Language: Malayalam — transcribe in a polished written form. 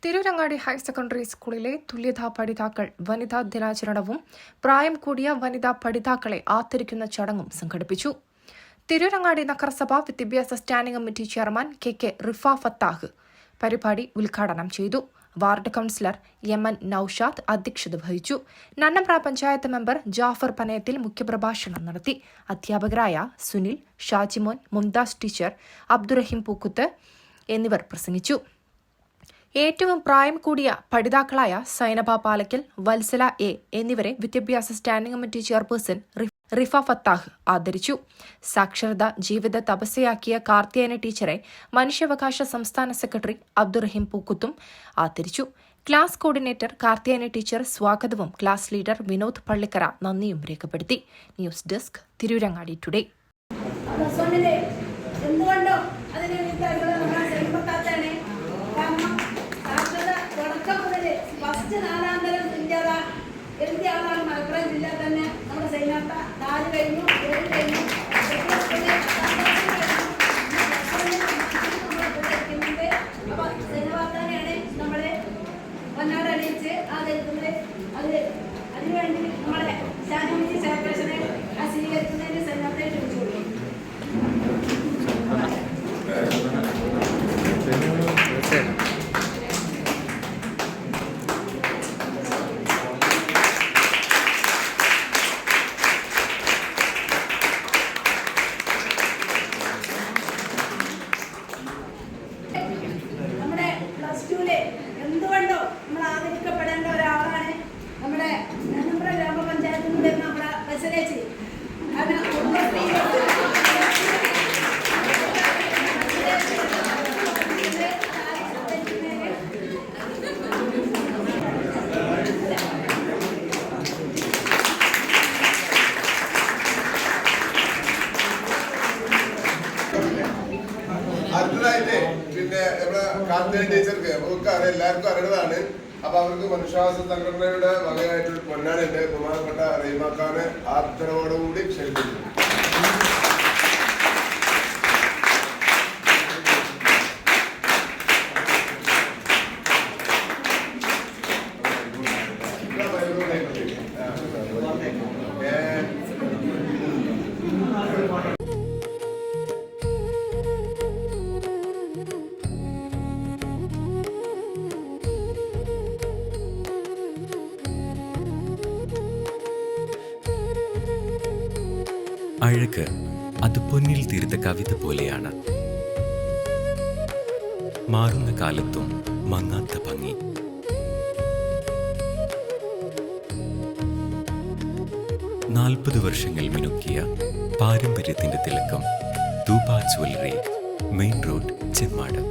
തിരൂരങ്ങാടി ഹയർ സെക്കൻഡറി സ്കൂളിലെ തുല്യതാ പഠിതാക്കൾ വനിതാ ദിനാചരണവും പ്രായം കൂടിയ വനിതാ പഠിതാക്കളെ ആദരിക്കുന്ന ചടങ്ങും സംഘടിപ്പിച്ചു. തിരൂരങ്ങാടി നഗരസഭ വിദ്യാഭ്യാസ standing committee chairman K Rifa Fathah പരിപാടി ഉദ്ഘാടനം ചെയ്തു. Ward councillor M N. നൌഷാദ് അധ്യക്ഷത വഹിച്ചു. നന്നമ്പ്ര പഞ്ചായത്ത് മെമ്പർ ജാഫർ പനയത്തിൽ മുഖ്യപ്രഭാഷണം നടത്തി. അധ്യാപകരായ സുനിൽ, ഷാജിമോൻ, മുംതാസ് ടീച്ചർ, അബ്ദുറഹീം പൂക്കുത്ത് എന്നിവർ പ്രസംഗിച്ചു. ഏറ്റവും പ്രായം കൂടിയ പഠിതാക്കളായ സൈനബ പാലക്കൽ, വത്സല എ എന്നിവരെ വിദ്യാഭ്യാസ standing committee chairperson Rifa Fathah ആദരിച്ചു. സാക്ഷരത ജീവിത തപസ്യയാക്കിയ കാർത്തിയായനി ടീച്ചറെ മനുഷ്യാവകാശ സംസ്ഥാന സെക്രട്ടറി അബ്ദുറഹീം പൂക്കുത്തും ആദരിച്ചു. ക്ലാസ് കോർഡിനേറ്റർ കാർത്തിയായനി ടീച്ചർ സ്വാഗതവും ക്ലാസ് ലീഡർ വിനോദ് പള്ളിക്കര നന്ദിയും രേഖപ്പെടുത്തി. News desk, Tirurangadi today. എഴുതിയ ആളാണ് മലപ്പുറം ജില്ല തന്നെ. നമ്മുടെ സൈനാത്ത 4 കഴിഞ്ഞു, 7 കഴിഞ്ഞു. അപ്പൊ സൈനവാർത്താനെയാണ് നമ്മളെ പൊന്നാട് അണിയിച്ച് ആദരിക്കുന്നത്. അതിനുവേണ്ടി നമ്മളെ സ്റ്റാൻഡിംഗ് ചെയർപേഴ്സണെ സ്വീകരിക്കുന്നതിന് സൈനാത്തെ ക്ഷണിച്ചു കൊടുക്കും. എന്തുകൊണ്ടോ നമ്മൾ ആദരിക്കപ്പെടേണ്ട ഒരാളാണ് നമ്മുടെ നന്നമ്പ്ര ഗ്രാമപഞ്ചായത്തിലൂടെ നമ്മുടെ ബസലേച്ചി. അടുത്തതായിട്ട് പിന്നെ നമ്മുടെ കാർത്തിയായനി ടീച്ചർക്ക് നമുക്ക് എല്ലാവർക്കും അറിയുന്നതാണ്. അപ്പൊ അവർക്ക് മനുഷ്യാവകാശ സംഘടനയുടെ വകയായിട്ട് പൊന്നാടിന്റെ ബഹുമാനപ്പെട്ട റഹീമാക്കാനെ ആദരവോടുകൂടി ക്ഷണിക്കുന്നു. അഴക് അത് പൊന്നിൽ തീർത്ത കവിത പോലെയാണ്. മാറുന്ന കാലത്തും മങ്ങാത്ത ഭംഗി. നാൽപ്പത് വർഷങ്ങൾ മിനുക്കിയ പാരമ്പര്യത്തിന്റെ തിളക്കം. Dubey jewellery, main road, Chemmad.